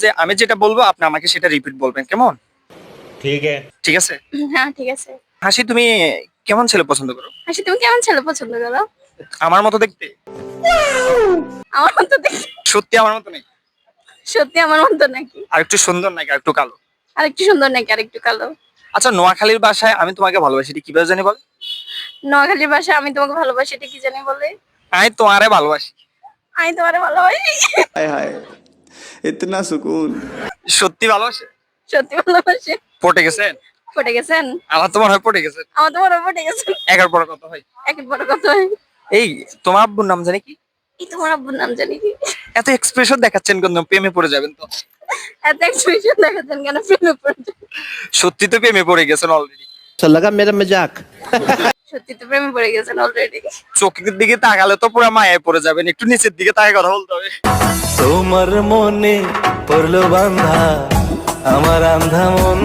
যে আমি যেটা বলবো আপনি আমাকে সেটা রিপিট বলবেন, কেমন? ठीक है। ঠিক আছে? হ্যাঁ ঠিক আছে। হাসি, তুমি কেমন ছেলে পছন্দ করো? হাসি, তুমি কেমন ছেলে পছন্দ করো? আমার মতো দেখতে? আমার মতো দেখতে? সত্যি আমার মতো নেই? সত্যি আমার মতো নাকি? আর একটু সুন্দর নাকি আর একটু কালো? আর একটু সুন্দর নাকি আর একটু কালো? আচ্ছা, নোয়াখালীর ভাষায় আমি তোমাকে ভালোবাসি এটা কিভাবে জানি বল? নোয়াখালীর ভাষায় আমি তোমাকে ভালোবাসি এটা কি জানি বলে? আমি তোমারে ভালোবাসি। আমি তোমারে ভালোবাসি। हाय हाय इतना सुकून। সত্যি ভালোবাসে? সত্যি ভালোবাসি। পটে গেছেন? পটে গেছেন? আমার তোমার হয় পটে গেছেন। আমার তোমার পটে গেছেন। একের পর কত হয়? একের পর কত হয়? এই, তোমার আব্বুর নাম জানি কি? এই তোমার আব্বুর নাম জানি কি? এত এক্সপ্রেশন দেখাচ্ছেন কেন? প্রেমে পড়ে যাবেন তো। এত এক্সপ্রেশন দেখাচ্ছেন কেন? প্রেমে পড়েছেন? সত্যি তো প্রেমে পড়ে গেছেন অলরেডি। अच्छा लगा मेरा मजाक। সত্যি তো প্রেমে পড়ে গেছেন অলরেডি। চোখের দিকে তাকালে তো পুরো মায়ায় পড়ে যাবেন, একটু নিচের দিকে তাকায় কথা বলতে হবে। তোমার মনে পড়লো বান্ধা আমার আন্ধা মন।